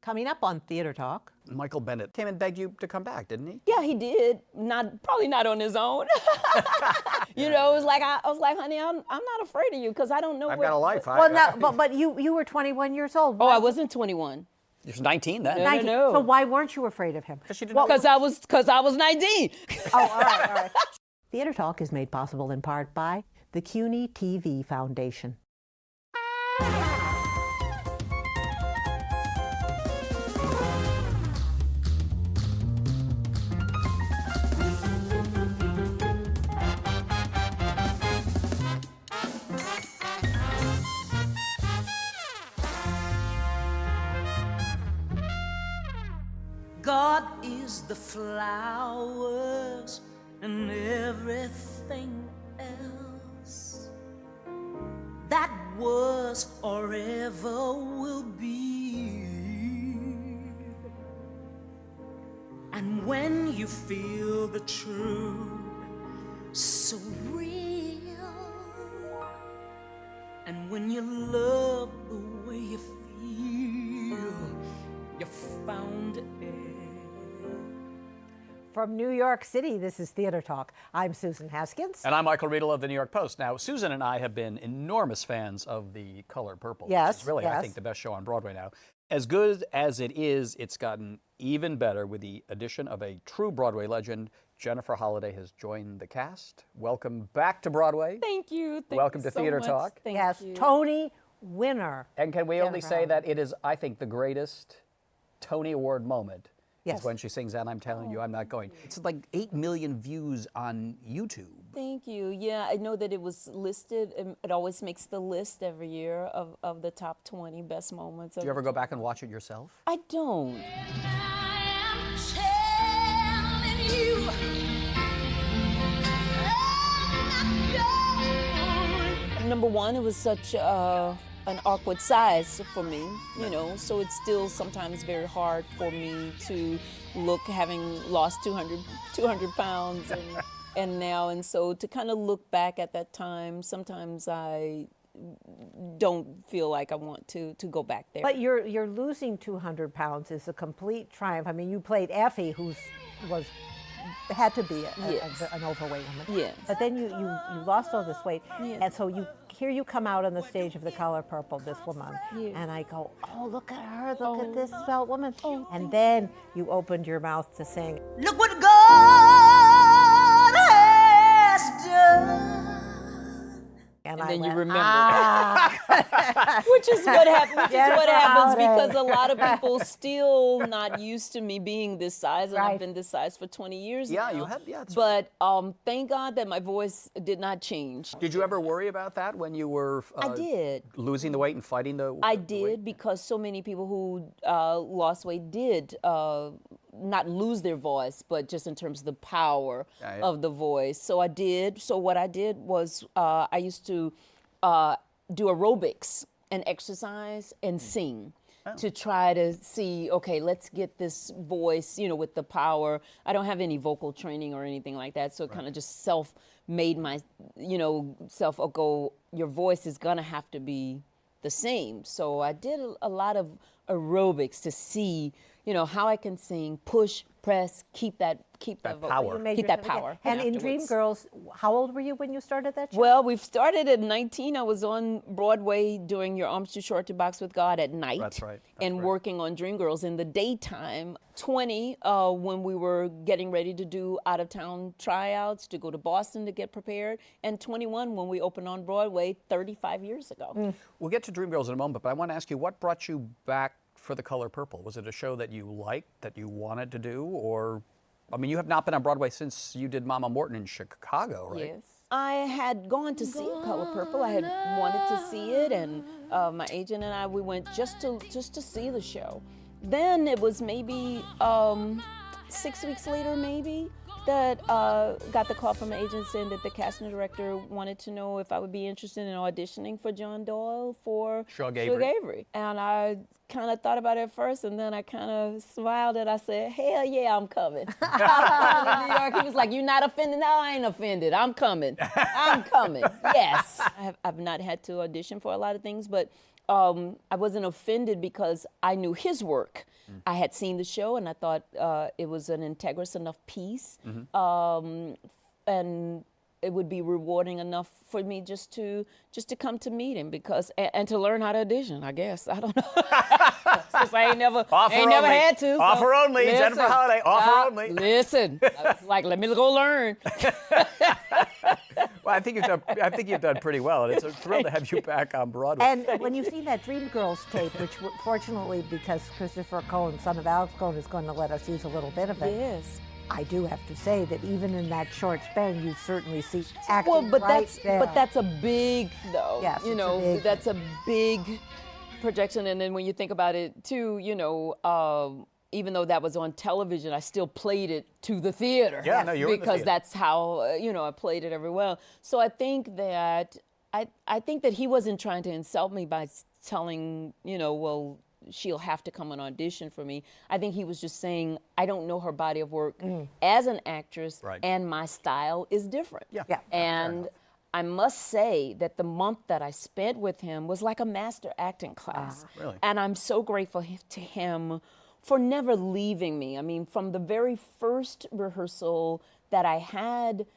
Coming up on Theater Talk. Michael Bennett came and begged you to come back, didn't he? Yeah, he did. Probably not on his own. You know, it was like I was like, honey, I'm not afraid of you because I don't know. I've got a life. But you were 21 years old. Oh, I wasn't 21. You were 19 then. 19. No. So why weren't you afraid of him? Because I was 19. Oh, all right. Theater Talk is made possible in part by the CUNY TV Foundation. God is the flowers and everything else that was or ever will be. And when you feel the truth so real, and when you love the way you feel, you found it. From New York City, this is Theater Talk. I'm Susan Haskins. And I'm Michael Riedel of the New York Post. Now, Susan and I have been enormous fans of The Color Purple. Yes, which is really, I think, the best show on Broadway now. As good as it is, it's gotten even better with the addition of a true Broadway legend. Jennifer Holliday has joined the cast. Welcome back to Broadway. Thank you. Welcome to Theater Talk. Thank you. Tony winner. And can we Jennifer only say Holliday. that it is, I think, the greatest Tony Award moment. Yes. Is when she sings, and I'm telling you, I'm not going. It's like 8 million views on YouTube. Thank you. Yeah, I know that it was listed. It always makes the list every year of the top 20 best moments. Do you ever go back and watch it yourself? I don't. Number one, it was such an awkward size for me, you know, so it's still sometimes very hard for me to look, having lost 200 pounds and now, and so to kind of look back at that time, sometimes I don't feel like I want to go back there. But you're losing 200 pounds is a complete triumph. I mean, you played Effie, who had to be an overweight woman. Yes. But then you lost all this weight, Yes. and so here you come out on the stage of The Color Purple, this woman, Yes. and I go, oh, look at her, look at this Oh. svelte woman. Oh, And then you opened your mouth to sing. Look what God has done. And I then you went, remember. ah. Which is what happens. Jennifer Holliday. Because a lot of people still not used to me being this size, and Right. I've been this size for 20 years Yeah, now. you have. Yeah, it's But thank God that my voice did not change. Did you ever worry about that when you were I did. losing the weight and fighting the I the did weight? because so many people who lost weight did not lose their voice, but just in terms of the power Yeah. of the voice. So I did. So what I did was I used to do aerobics and exercise and sing to try to see, okay, let's get this voice, you know, with the power. I don't have any vocal training or anything like that, so it kind of just self-made my, you know, your voice is gonna have to be the same. So I did a lot of aerobics to see, you know, how I can sing, push, press, keep that power. You made Keep that yourself again. power. And in afterwards. Dreamgirls, how old were you when you started that show? Well, we've started at 19. I was on Broadway doing Your Arms Too Short to Box with God at night. That's right. And working on Dreamgirls in the daytime. 20, when we were getting ready to do out-of-town tryouts to go to Boston to get prepared. And 21 when we opened on Broadway 35 years ago. We'll get to Dreamgirls in a moment, but I want to ask you, what brought you back for The Color Purple? Was it a show that you liked, that you wanted to do, or... I mean, you have not been on Broadway since you did Mama Morton in Chicago, right? Yes. I had gone to see Color Purple. I had wanted to see it, and my agent and I, we went just to see the show. Then it was maybe 6 weeks later, maybe, that got the call from my agent saying that the casting director wanted to know if I would be interested in auditioning for John Doyle for Shug Avery. And I kind of thought about it at first, and then I kind of smiled and I said, hell yeah, I'm coming. I'm coming to New York. He was like, you not offended? No, I ain't offended. I'm coming. I'm coming. Yes. I've not had to audition for a lot of things, but I wasn't offended because I knew his work. I had seen the show and I thought it was an integrous enough piece, and it would be rewarding enough for me just to come to meet him because and to learn how to audition. I guess I don't know. Since I ain't never had to. Offer only, listen, Jennifer Holliday. Offer only. Listen, I was like, let me go learn. Well, I think you've done pretty well, and it's a thrill to have you back on Broadway. And when you see that Dreamgirls tape, which fortunately, because Christopher Cohen, son of Alex Cohen, is going to let us use a little bit of it. Yes. I do have to say that even in that short span, you certainly see acting Well, but right there. that's a big though. Yes, you it's know, a big that's a big projection. And then when you think about it too, you know, even though that was on television, I still played it to the theater. Yeah, no, you were in the because theater. that's how you know I played it every well. So I think that I think that he wasn't trying to insult me by telling well, she'll have to come and audition for me. I think he was just saying, I don't know her body of work as an actress, Right. and my style is different. Yeah. Yeah. And I must say that the month that I spent with him was like a master acting class. Really? And I'm so grateful to him for never leaving me. I mean, from the very first rehearsal that I had,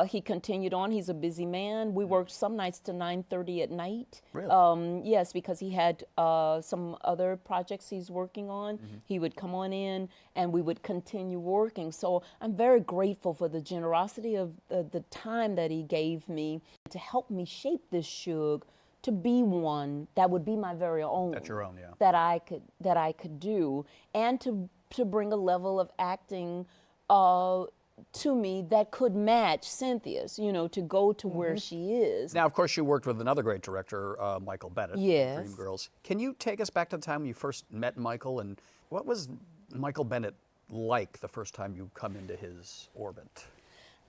he continued on. He's a busy man. We worked some nights to 9:30 at night. Really? Yes, because he had some other projects he's working on. He would come on in and we would continue working. So I'm very grateful for the generosity of the time that he gave me to help me shape this Shug to be one that would be my very own. That's your own, yeah. That I could do, and to bring a level of acting to me that could match Cynthia's, to go to where she is. Now, of course, you worked with another great director, Michael Bennett. Yes. Dreamgirls. Can you take us back to the time when you first met Michael, and what was Michael Bennett like the first time you come into his orbit?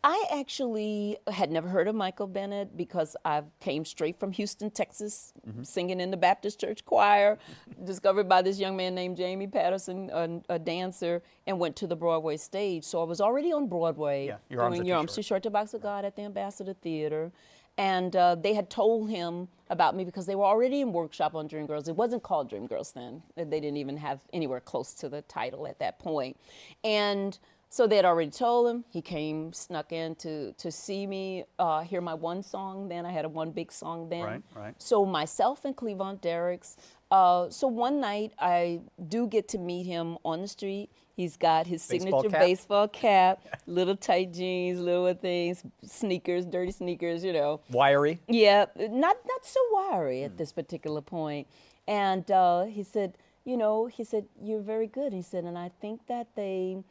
I actually had never heard of Michael Bennett because I came straight from Houston, Texas, singing in the Baptist church choir, discovered by this young man named Jamie Patterson, a dancer, and went to the Broadway stage. So I was already on Broadway Yeah, Your Arms Are doing Too Your Arms Short. Too Short to Box with God at the Ambassador Theater. And they had told him about me because they were already in workshop on Dreamgirls. It wasn't called Dreamgirls then. They didn't even have anywhere close to the title at that point. And so they had already told him. He came, snuck in to see me, hear my one song then. I had a one big song then. Right. So myself and Cleavon Derricks. So one night I do get to meet him on the street. He's got his Baseball signature cap? baseball cap, little tight jeans, little things, sneakers, dirty sneakers, Wiry? Yeah, not so wiry at this particular point. And he said, you're very good. He said, and I think that they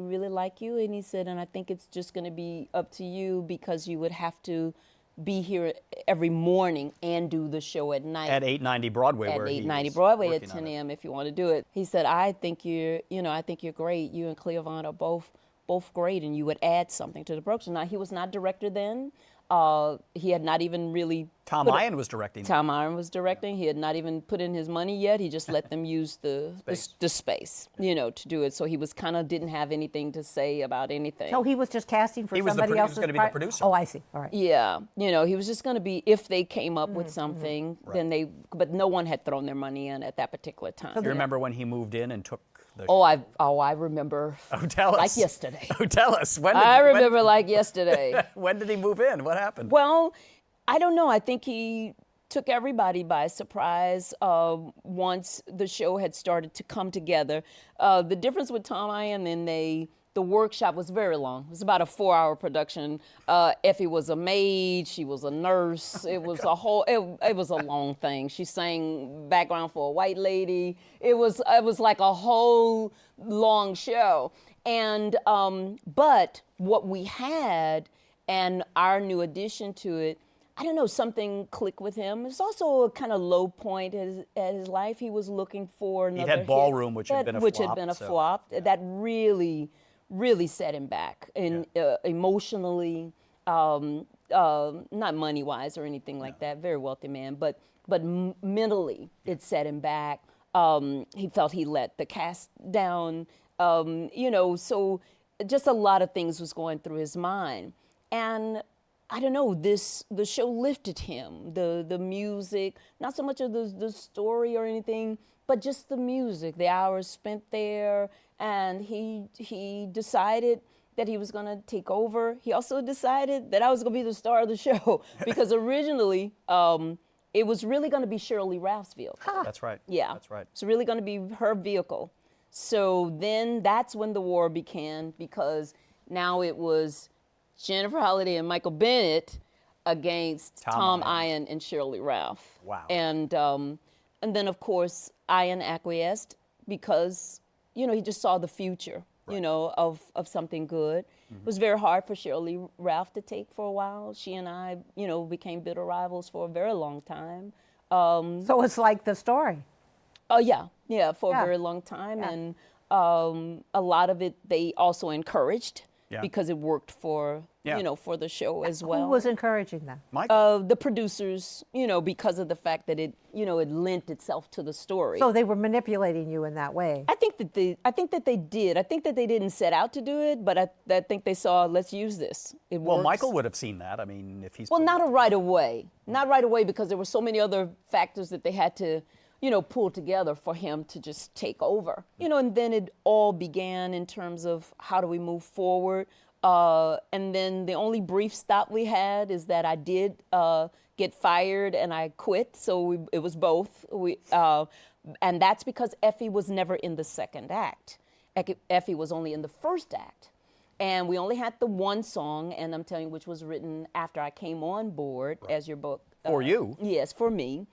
really like you. And he said, and I think it's just going to be up to you because you would have to be here every morning and do the show at night. At 890 Broadway, At where he 890 was Broadway at working on 10 it. a.m. if you want to do it. He said, I think you're great. You and Cleavon are both great, and you would add something to the production. Now, he was not director then. He had not even really... Tom Iron was directing. Tom Iron was directing. He had not even put in his money yet. He just let them use the space, to do it. So he was didn't have anything to say about anything. So he was just casting for He was the somebody he was else's going to be the part? producer. Oh, I see. All right. Yeah, he was just going to be, if they came up with something, then but no one had thrown their money in at that particular time. Do you remember when he moved in and took the... I remember. Oh, tell us. Like yesterday. Oh, tell us. I remember like yesterday. When did he move in? What happened? Well, I don't know. I think he took everybody by surprise once the show had started to come together. The difference with Tom Iron and the workshop was very long. It was about a 4-hour production. Effie was a maid. She was a nurse. It was it was a long thing. She sang background for a white lady. It was like a whole long show. And but what we had and our new addition to it, I don't know, something clicked with him. It's also a kind of low point at his life. He was looking for another had hit Ballroom, which had been a flop, so- That really set him back emotionally, not money-wise or anything like that. Very wealthy man, but mentally it set him back. He felt he let the cast down. So just a lot of things was going through his mind. And I don't know, the show lifted him. The music, not so much of the story or anything, but just the music, the hours spent there, and he decided that he was going to take over. He also decided that I was going to be the star of the show because originally it was really going to be Shirley Ralph's vehicle. That's right. Yeah. That's right. It's really going to be her vehicle. So then that's when the war began, because now it was Jennifer Holliday and Michael Bennett against Tom Eyen and Shirley Ralph. Wow. And then of course Eyen acquiesced because, you know, he just saw the future, you know, of something good. It was very hard for Shirley Ralph to take for a while. She and I, you know, became bitter rivals for a very long time. So it's like the story. Oh yeah, for a very long time, and a lot of it they also encouraged because it worked for you know, for the show as well. Who was encouraging them? Michael. The producers, you know, because of the fact that it, you know, it lent itself to the story. So they were manipulating you in that way. I think that they did. I think that they didn't set out to do it, but I think they saw, let's use this. It Well, works. Michael would have seen that. I mean, if he's Well, not right away. Not right away, because there were so many other factors that they had to, you know, pull together for him to just take over. You know, and then it all began in terms of how do we move forward. And then the only brief stop we had is that I did get fired and I quit. So it was both. And that's because Effie was never in the second act. Effie was only in the first act. And we only had the one song, and I'm telling you, which was written after I came on board as your book. For you? Yes, for me.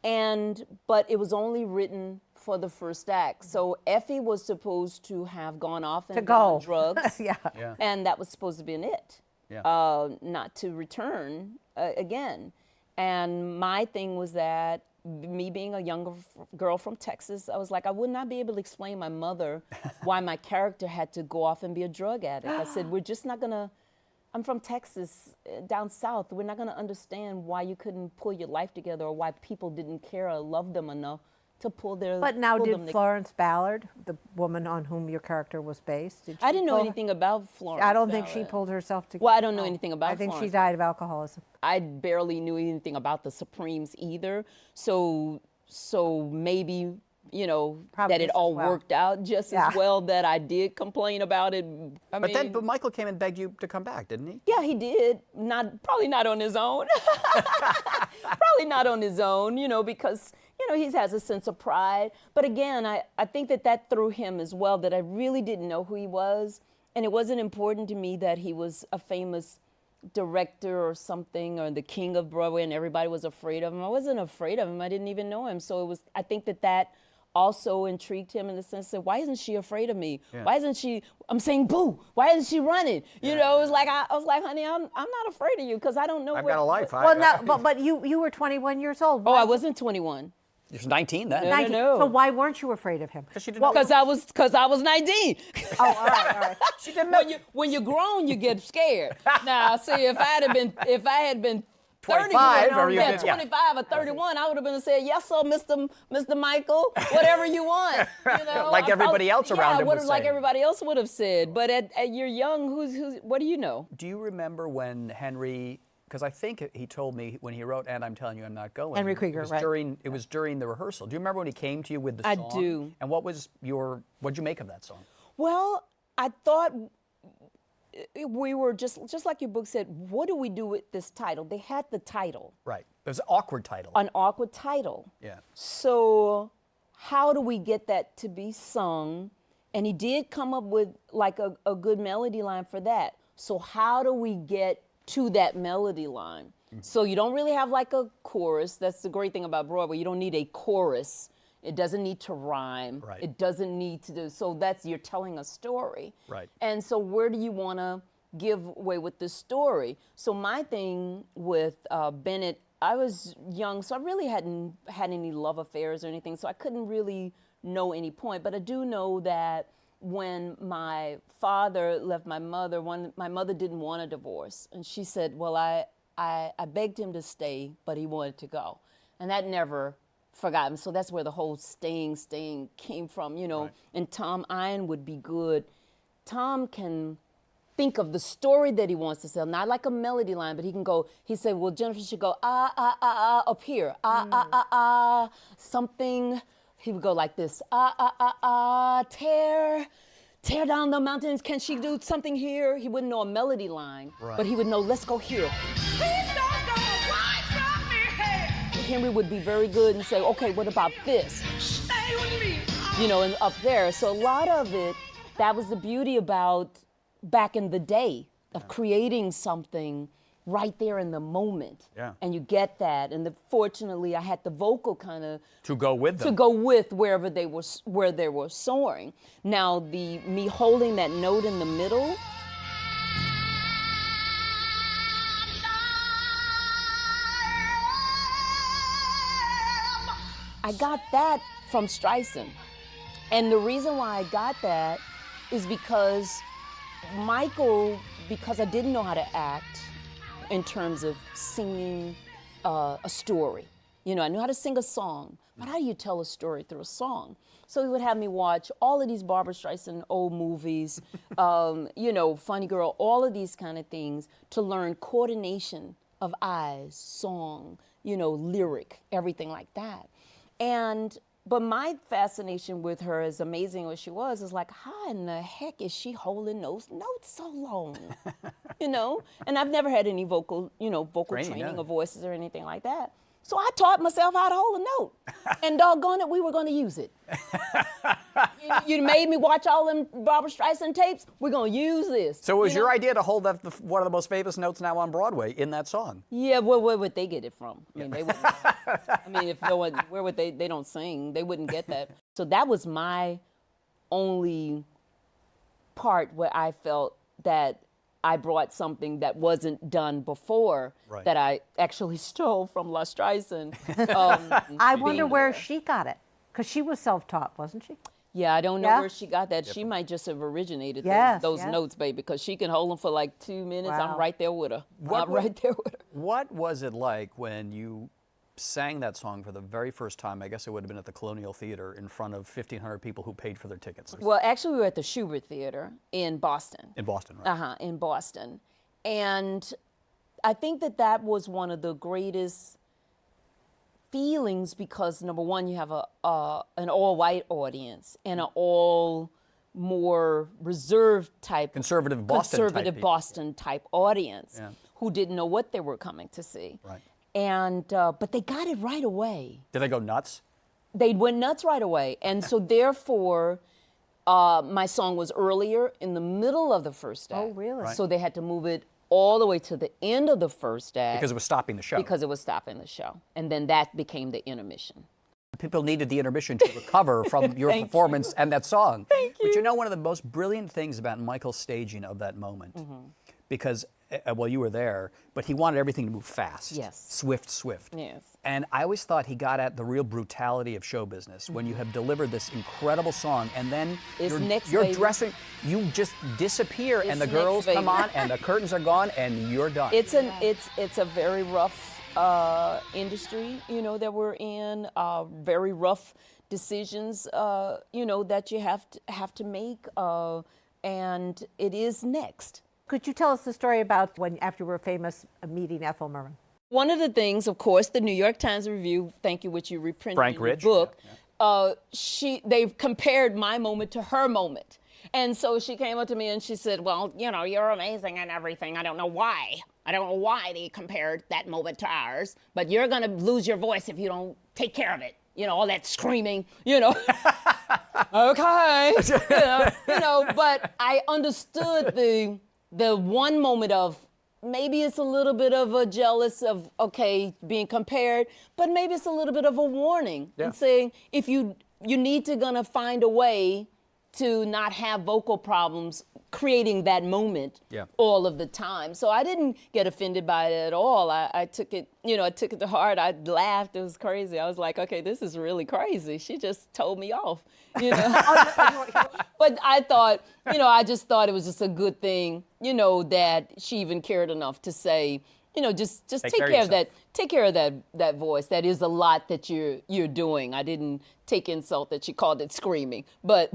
But it was only written for the first act. So Effie was supposed to have gone off and done drugs. Yeah. And that was supposed to be it. Yeah. Not to return again. And my thing was that me being a younger girl from Texas, I was like, I would not be able to explain my mother why my character had to go off and be a drug addict. I said, we're just not gonna, I'm from Texas, down south. We're not gonna understand why you couldn't pull your life together, or why people didn't care or love them enough to pull their. But now, pull did them Florence Ballard, the woman on whom your character was based, I didn't know anything about Florence. I don't think she Ballard. pulled herself together. Well, I don't know anything about I think she Florence. died of alcoholism. I barely knew anything about the Supremes either. So maybe, you know, Probably that it just all as well. worked out just as well that I did complain about it. But Michael came and begged you to come back, didn't he? Yeah, he did. Probably not on his own. Probably not on his own, you know, because, you know, he has a sense of pride. But again, I think that threw him as well, that I really didn't know who he was. And it wasn't important to me that he was a famous director or something, or the king of Broadway, and everybody was afraid of him. I wasn't afraid of him. I didn't even know him. So I think that also intrigued him in the sense that, why isn't she afraid of me? Yeah. Why isn't she, I'm saying boo, why isn't she running? You know, it was like, I was like, honey, I'm not afraid of you, because I don't know. I've got a life. Well, now, but you were 21 years old. Oh, I wasn't 21. He was 19 then. No, 19. no. So why weren't you afraid of him? Because she didn't know. Because I was 19. Oh, all right. She didn't know. When you're grown, you get scared. Now, see, if I had been 30, 25 or you yeah, been- yeah. 25 or 31, I would have been saying, yes, sir, Mr. Michael, whatever you want. You know, Like everybody else around him was like saying. everybody else would have said. But at you're young, who's what do you know? Do you remember when Henry, because I think he told me when he wrote "And I'm Telling You I'm Not Going," Henry Krieger, it was right. It was during the rehearsal. Do you remember when he came to you with the I song? do. And what'd you make of that song? Well, I thought we were just like your book said, what do we do with this title? They had the title, Right. It was an awkward title. an awkward title. Yeah. So how do we get that to be sung? And he did come up with like a good melody line for that. So how do we get to that melody line? So you don't really have like a chorus. That's the great thing about Broadway. You don't need a chorus. It doesn't need to rhyme. Right. It doesn't need to do, so you're telling a story. Right. And so where do you want to give away with this story? So my thing with Bennett, I was young, so I really hadn't had any love affairs or anything, so I couldn't really know any point. But I do know that when my father left my mother, my mother didn't want a divorce. And she said, well, I begged him to stay, but he wanted to go. And that never forgot him. So that's where the whole staying came from, you know. Right. And Tom Eyen would be good. Tom can think of the story that he wants to tell, not like a melody line, but he said, well, Jennifer should go, up here, something. He would go like this, tear down the mountains, can she do something here? He wouldn't know a melody line, but he would know, let's go here. Henry would be very good and say, okay, what about this? Stay with me. You know, and up there. So a lot of it, that was the beauty about back in the day of creating something right there in the moment. Yeah. And you get that. And fortunately, I had the vocal kind of To go with them. to go with where they were soaring. Now, me holding that note in the middle. I got that from STRELSIN. And the reason why I got that is because Michael, because I didn't know how to act in terms of singing a story. You know, I knew how to sing a song, but how do you tell a story through a song? So he would have me watch all of these Barbra Streisand old movies, you know, Funny Girl, all of these kind of things to learn coordination of eyes, song, you know, lyric, everything like that. But my fascination with her, as amazing as she was, is like, how in the heck is she holding those notes so long? You know? And I've never had any vocal training or voices or anything like that. So I taught myself how to hold a note. And doggone it, we were going to use it. You made me watch all them Barbra Streisand tapes. We're going to use this. So it was your idea to hold that one of the most famous notes now on Broadway in that song? Yeah, where would they get it from? I mean, they wouldn't. I mean, if no one, where would they don't sing, they wouldn't get that. So that was my only part where I felt that I brought something that wasn't done before that I actually stole from La Streisand. I wonder where she got it, because she was self-taught, wasn't she? Yeah, I don't know where she got that. She might just have originated those notes, baby, because she can hold them for like 2 minutes. Wow. I'm right there with her. Right there with her. What was it like when you sang that song for the very first time? I guess it would have been at the Colonial Theater in front of 1,500 people who paid for their tickets. Well, actually, we were at the Schubert Theater in Boston. In Boston, right? In Boston. And I think that was one of the greatest feelings because, number one, you have an all-white audience and an all more reserved type, conservative Boston type audience who didn't know what they were coming to see. Right. And but they got it right away. Did they go nuts? They went nuts right away. And so therefore, my song was earlier in the middle of the first act. Oh, really? Right. So they had to move it all the way to the end of the first act. Because it was stopping the show. Because it was stopping the show. And then that became the intermission. People needed the intermission to recover from your performance and that song. Thank you. But you know one of the most brilliant things about Michael's staging of that moment, because, well, you were there, but he wanted everything to move fast. Yes. Swift. Yes. And I always thought he got at the real brutality of show business when you have delivered this incredible song and then you're dressing, you just disappear and the girls come on and the curtains are gone and you're done. It's a very rough industry, you know, that we're in. Very rough decisions, you know, that you have to make, and it is next. Could you tell us the story about when, after you were famous, meeting Ethel Merman? One of the things, of course, the New York Times Review, thank you, which you reprinted Frank in Rich, your book, they compared my moment to her moment. And so she came up to me and she said, well, you know, you're amazing and everything. I don't know why. I don't know why they compared that moment to ours, but you're going to lose your voice if you don't take care of it. You know, all that screaming, you know. Okay. you know, but I understood the one moment of, maybe it's a little bit of a jealous of, okay, being compared, but maybe it's a little bit of a warning and saying, if you need to gonna find a way to not have vocal problems, creating that moment all of the time. So I didn't get offended by it at all. I took it, you know, I took it to heart. I laughed. It was crazy. I was like, okay, this is really crazy. She just told me off, you know. But I thought, you know, I just thought it was just a good thing, you know, that she even cared enough to say, you know, just take care of that. Take care of that voice. That is a lot that you're doing. I didn't take insult that she called it screaming, but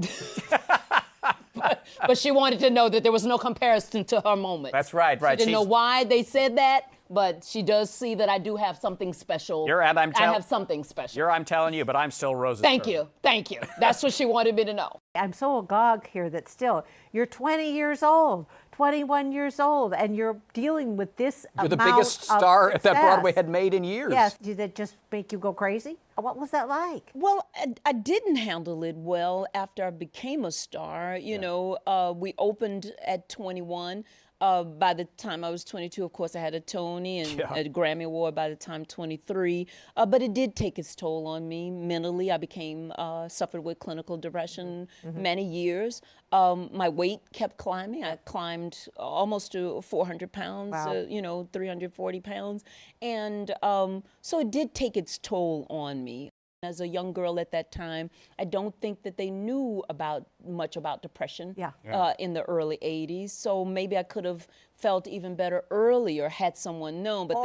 but she wanted to know that there was no comparison to her moment. That's right, right. She didn't know why they said that, but she does see that I do have something special. I have something special. I'm telling you, but I'm still Rose's Thank servant. you, thank you. That's what she wanted me to know. I'm so agog here that still, you're 20 years old, 21 years old, and you're dealing with this You're the amount biggest of star that success. Broadway had made in years. Yes. Did it just make you go crazy? What was that like? Well, I didn't handle it well after I became a star. You know, we opened at 21. By the time I was 22, of course, I had a Tony and a Grammy Award by the time 23. But it did take its toll on me mentally. I suffered with clinical depression many years. My weight kept climbing. I climbed almost to 400 pounds, Wow. 340 pounds. And so it did take its toll on me. As a young girl at that time, I don't think that they knew much about depression in the early 80s. So maybe I could have felt even better earlier had someone known. But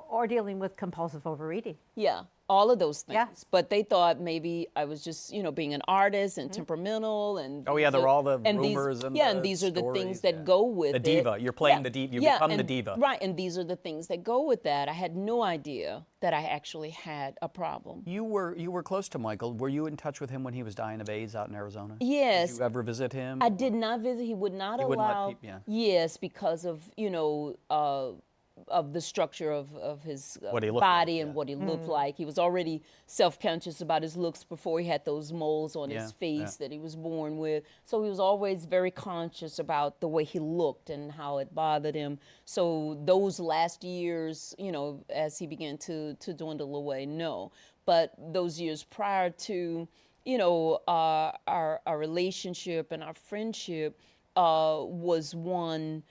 or dealing with compulsive overeating. Yeah, all of those things. Yeah. But they thought maybe I was just, being an artist and temperamental and Oh yeah, there were all the rumors and these are the things that go with the diva. You're playing the diva. You become the diva. Right, and these are the things that go with that. I had no idea that I actually had a problem. You were close to Michael. Were you in touch with him when he was dying of AIDS out in Arizona? Yes. Did you ever visit him? I did not visit. He would not allow. Yes, because of of the structure of his body and what he looked like. He was already self-conscious about his looks before he had those moles on his face that he was born with. So he was always very conscious about the way he looked and how it bothered him. So those last years, as he began to dwindle away, no. But those years prior to, our relationship and our friendship was one,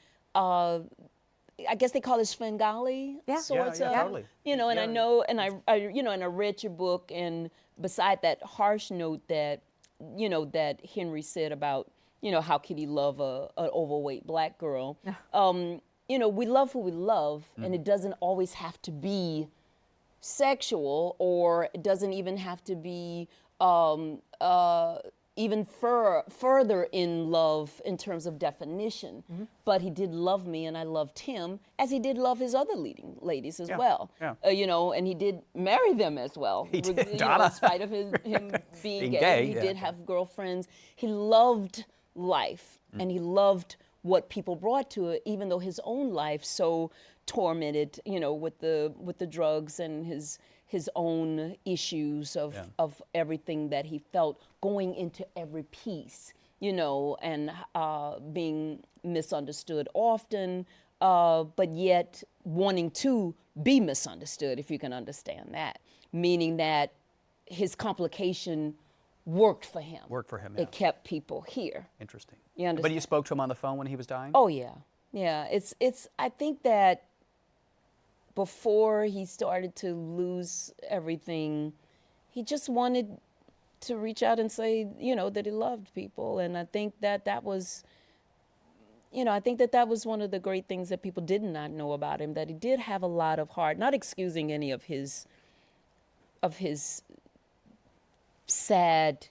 I guess they call it Svengali. Sorts of, totally. and I know, and I and I read your book, and beside that harsh note that, that Henry said about, how could he love an overweight black girl? We love who we love, and it doesn't always have to be sexual, or it doesn't even have to be even further in love in terms of definition. But he did love me, and I loved him, as he did love his other leading ladies as well. Yeah. And he did marry them as well. He did, in spite of him being gay. He did have girlfriends. He loved life, and he loved what people brought to it, even though his own life so tormented, with the drugs and his own issues of everything that he felt going into every piece, and being misunderstood often, but yet wanting to be misunderstood, if you can understand that. Meaning that his complication worked for him. It kept people here. Interesting. You understand? But you spoke to him on the phone when he was dying? Oh, yeah. Yeah. I think that before he started to lose everything, he just wanted to reach out and say, that he loved people. And I think that was, I think that was one of the great things that people did not know about him, that he did have a lot of heart, not excusing any of his sad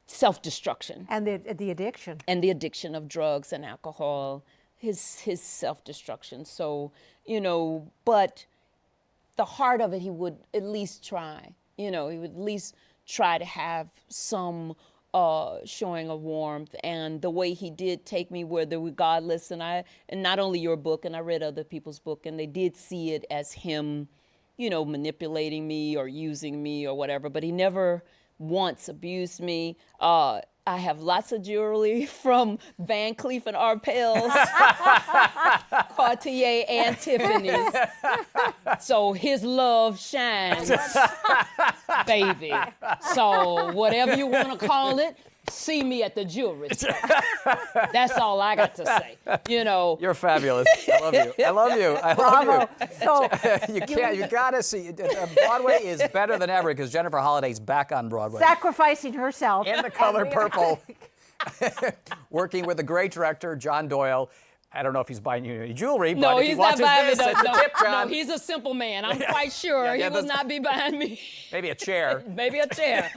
self-destruction. And the addiction. And the addiction of drugs and alcohol, his self-destruction. So, but the heart of it, he would at least try. He would at least try to have some showing of warmth. And the way he did take me where the regardless, and not only your book, and I read other people's book, and they did see it as him, manipulating me or using me or whatever, but he never once abused me. I have lots of jewelry from Van Cleef and Arpels, Cartier, and Tiffany's. So his love shines, baby. So whatever you want to call it, see me at the jewelry store. That's all I got to say. You're fabulous. I love you. I love you. I love you. So You gotta see. Broadway is better than ever because Jennifer Holliday's back on Broadway. sacrificing herself. In the color purple. Working with the great director, John Doyle. I don't know if he's buying you any jewelry, No, but if he's he not watches buying me. this, it's a tip, No, John. he's a simple man. I'm quite sure yeah, he will that's- not be buying me. Maybe a chair. Maybe a chair.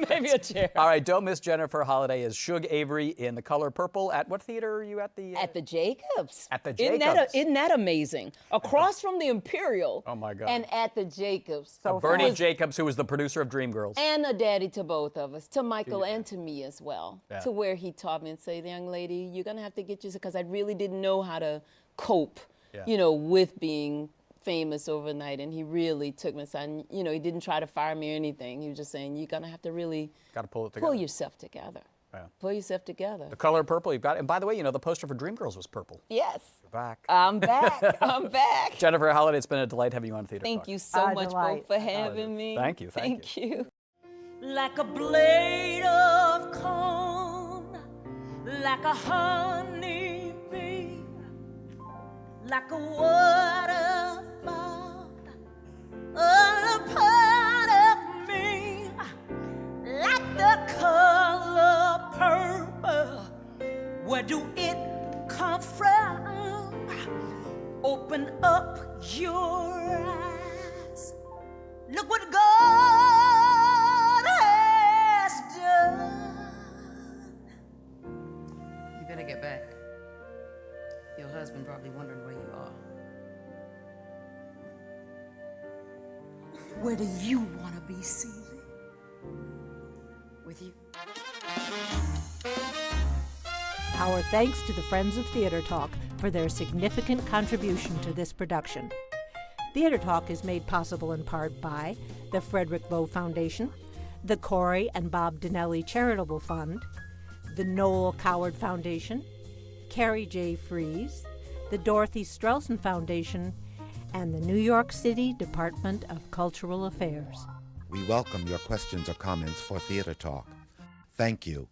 Maybe a chair. All right, don't miss Jennifer Holliday as Shug Avery in The Color Purple. At what theater are you at? At the Jacobs. At the Isn't Jacobs. isn't that amazing? Across from the Imperial. Oh, my God. And at the Jacobs. So Bernie was- Jacobs, who was the producer of Dreamgirls. And a daddy to both of us, to Michael and to me as well. Yeah. To where he taught me and said, young lady, you're gonna have to get used to, because I really didn't know how to cope, Yeah. you know, with being famous overnight. And he really took me aside. And, you know, he didn't try to fire me or anything. He was just saying, you're gonna have to really Got to pull it together. pull yourself together. Yeah. Pull yourself together. The Color Purple, you've got it. And by the way, you know, the poster for Dreamgirls was purple. Yes. You're back. I'm back. I'm back. Jennifer Holliday, it's been a delight having you on Theater Thank Talk. you so A much delight. both for having me. Thank you, thank Thank you. Like a blade of corn, like a honey bee, like a waterfall, a part of me, like the color purple. Where do it come from? Open up your eyes. Look what God has done. You better get back. Your husband probably wondering where you are. Where do you want to be, Susie? With you. Our thanks to the Friends of Theater Talk for their significant contribution to this production. Theater Talk is made possible in part by the Frederick Lowe Foundation, the CORY and Bob Donnelly Charitable Fund, the Noel Coward Foundation, Carrie J. Fries, the Dorothy STRELSIN Foundation, and the New York City Department of Cultural Affairs. We welcome your questions or comments for Theater Talk. Thank you